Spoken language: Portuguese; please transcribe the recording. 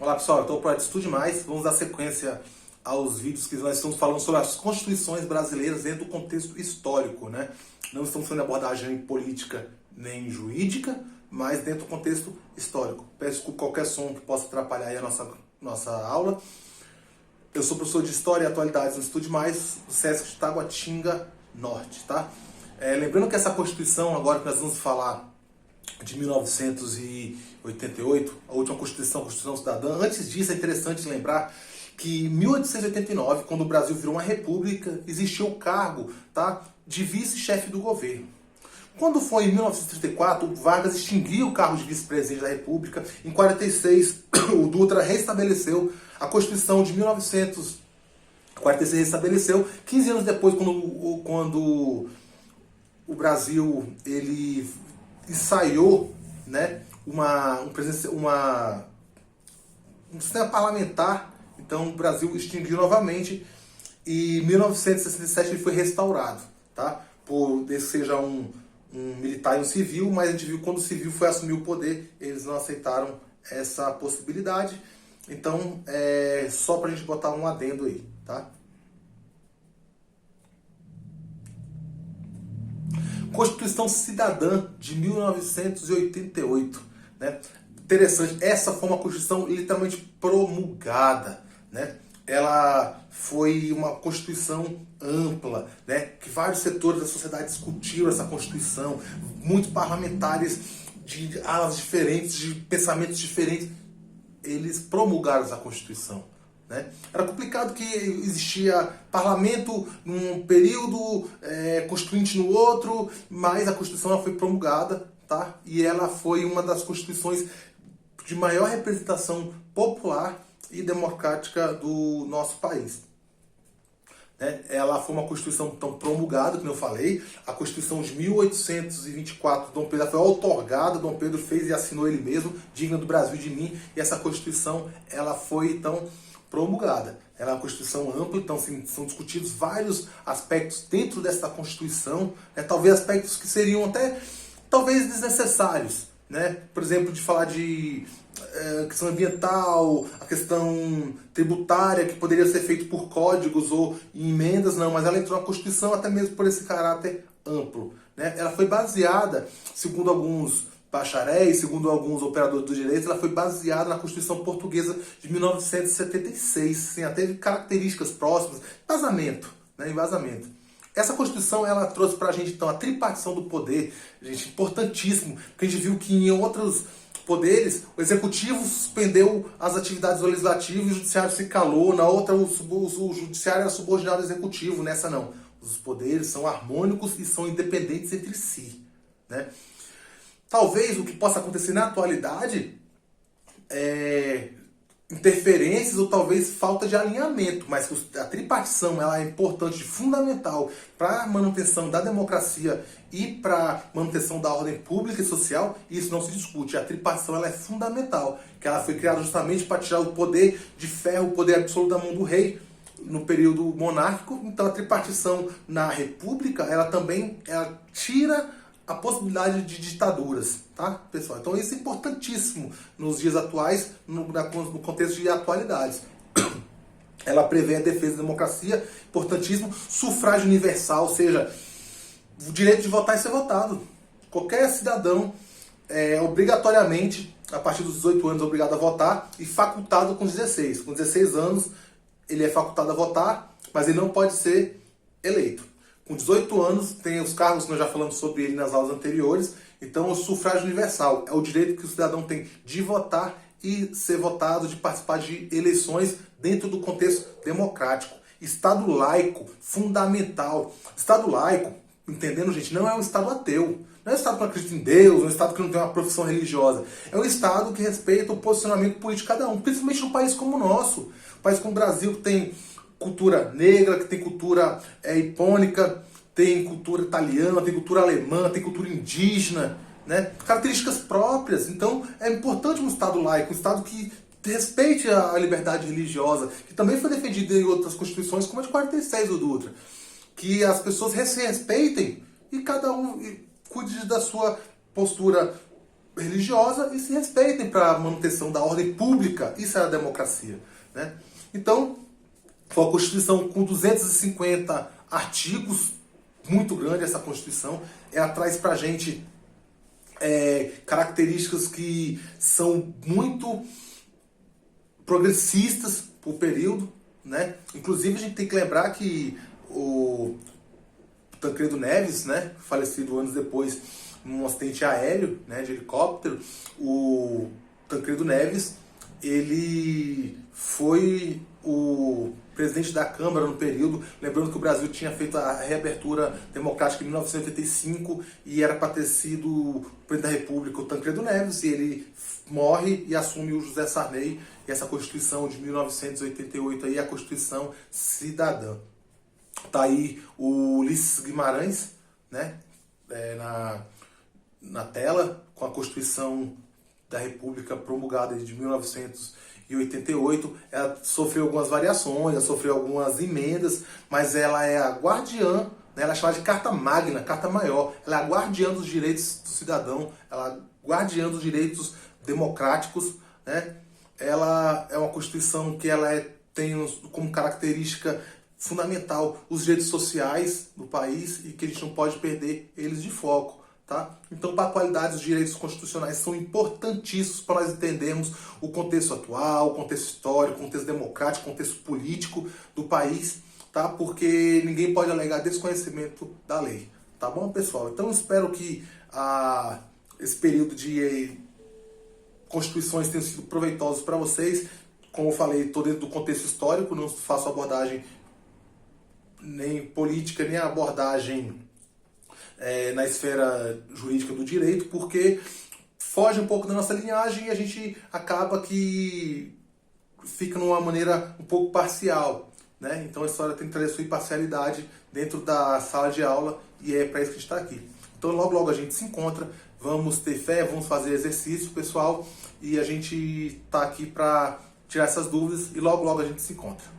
Olá pessoal, eu estou para Estude Mais. Vamos dar sequência aos vídeos que nós estamos falando sobre as constituições brasileiras dentro do contexto histórico, né? Não estamos fazendo abordagem política nem jurídica, mas dentro do contexto histórico. Peço desculpa qualquer som que possa atrapalhar aí a nossa aula. Eu sou professor de História e Atualidades no Estude Mais, do SESC de Taguatinga Norte, tá? Lembrando que essa Constituição, agora que nós vamos falar de 1988, a última Constituição, a Constituição Cidadã. Antes disso, é interessante lembrar que em 1889, quando o Brasil virou uma república, existiu o cargo, tá, de vice-chefe do governo. Quando foi em 1934, o Vargas extinguiu o cargo de vice-presidente da República. Em 1946, o Dutra restabeleceu a Constituição de 1946, restabeleceu. 15 anos depois, quando o Brasil ele ensaiou, né, um sistema parlamentar, então o Brasil extinguiu novamente e em 1967 ele foi restaurado, tá? Por seja um militar e um civil, mas a gente viu que quando o civil foi assumir o poder, eles não aceitaram essa possibilidade. Então, só pra gente botar um adendo aí, tá? Constituição Cidadã de 1988, né? Interessante, essa foi uma Constituição literalmente promulgada, né? Ela foi uma Constituição ampla, né? Que vários setores da sociedade discutiram essa Constituição, muitos parlamentares de alas diferentes, de pensamentos diferentes, eles promulgaram essa Constituição. Né? Era complicado que existia parlamento num período, constituinte no outro, mas a Constituição ela foi promulgada, tá? E ela foi uma das constituições de maior representação popular e democrática do nosso país. Né? Ela foi uma Constituição tão promulgada, como eu falei. A Constituição de 1824, Dom Pedro foi outorgada, Dom Pedro fez e assinou ele mesmo, digna do Brasil e de mim, e essa Constituição ela foi então promulgada. Ela é uma Constituição ampla, então são discutidos vários aspectos dentro dessa Constituição, né? Talvez aspectos que seriam até, talvez, desnecessários, né? Por exemplo, de falar de questão ambiental, a questão tributária, que poderia ser feito por códigos ou emendas, não, mas ela entrou na Constituição até mesmo por esse caráter amplo, né? Ela foi baseada, segundo alguns bacharéis, segundo alguns operadores do direito, ela foi baseada na Constituição Portuguesa de 1976, sim, ela teve características próximas, embasamento, né, embasamento. Essa Constituição, ela trouxe pra gente, então, a tripartição do poder, gente, importantíssimo, porque a gente viu que em outros poderes, o Executivo suspendeu as atividades do Legislativo e o Judiciário se calou, na outra o Judiciário era subordinado ao Executivo, nessa não. Os poderes são harmônicos e são independentes entre si, né? Talvez o que possa acontecer na atualidade é interferências ou talvez falta de alinhamento, mas a tripartição ela é importante, fundamental para a manutenção da democracia e para a manutenção da ordem pública e social, e isso não se discute. A tripartição ela é fundamental, que ela foi criada justamente para tirar o poder de ferro, o poder absoluto da mão do rei no período monárquico. Então a tripartição na república, ela tira a possibilidade de ditaduras, tá, pessoal? Então isso é importantíssimo nos dias atuais, no contexto de atualidades. Ela prevê a defesa da democracia, importantíssimo, sufrágio universal, ou seja, o direito de votar e ser votado. Qualquer cidadão obrigatoriamente, a partir dos 18 anos, é obrigado a votar e facultado com 16. Com 16 anos, ele é facultado a votar, mas ele não pode ser eleito. Com 18 anos, tem os cargos que nós já falamos sobre ele nas aulas anteriores. Então, o sufrágio universal é o direito que o cidadão tem de votar e ser votado, de participar de eleições dentro do contexto democrático. Estado laico, fundamental. Estado laico, entendendo, gente, não é um Estado ateu. Não é um Estado que não acredita em Deus, um Estado que não tem uma profissão religiosa. É um Estado que respeita o posicionamento político de cada um, principalmente num país como o nosso. Um país como o Brasil, que tem cultura negra, que tem cultura hipônica, tem cultura italiana, tem cultura alemã, tem cultura indígena, né? Características próprias. Então é importante um Estado laico, um Estado que respeite a liberdade religiosa, que também foi defendida em outras constituições, como a de 46 do Dutra. Que as pessoas se respeitem e cada um cuide da sua postura religiosa e se respeitem para a manutenção da ordem pública. Isso é a democracia, né? Então, foi uma Constituição com 250 artigos, muito grande essa Constituição. Ela traz para a gente características que são muito progressistas para o período, né? Inclusive, a gente tem que lembrar que o Tancredo Neves, né, falecido anos depois num acidente aéreo, né, de helicóptero, o Tancredo Neves, ele foi o presidente da Câmara no período, lembrando que o Brasil tinha feito a reabertura democrática em 1985 e era para ter sido o presidente da República o Tancredo Neves, e ele morre e assume o José Sarney, e essa Constituição de 1988 aí, a Constituição Cidadã. Tá aí o Ulisses Guimarães, né, na tela, com a Constituição da República promulgada de 1988. Ela sofreu algumas variações, ela sofreu algumas emendas, mas ela é a guardiã, né, ela é chamada de Carta Magna, Carta Maior. Ela é a guardiã dos direitos do cidadão, ela é a guardiã dos direitos democráticos, né? Ela é uma Constituição que ela tem como característica fundamental os direitos sociais do país e que a gente não pode perder eles de foco, tá? Então, para a qualidade dos direitos constitucionais são importantíssimos para nós entendermos o contexto atual, o contexto histórico, o contexto democrático, o contexto político do país, tá? Porque ninguém pode alegar desconhecimento da lei, tá bom, pessoal? Então, espero que esse período de constituições tenham sido proveitosos para vocês. Como eu falei, estou dentro do contexto histórico, não faço abordagem nem política, nem abordagem na esfera jurídica do direito, porque foge um pouco da nossa linhagem e a gente acaba que fica numa maneira um pouco parcial, né? Então a história tem que trazer sua imparcialidade dentro da sala de aula e é para isso que a gente está aqui. Então logo logo a gente se encontra, vamos ter fé, vamos fazer exercício, pessoal, e a gente está aqui para tirar essas dúvidas e logo logo a gente se encontra.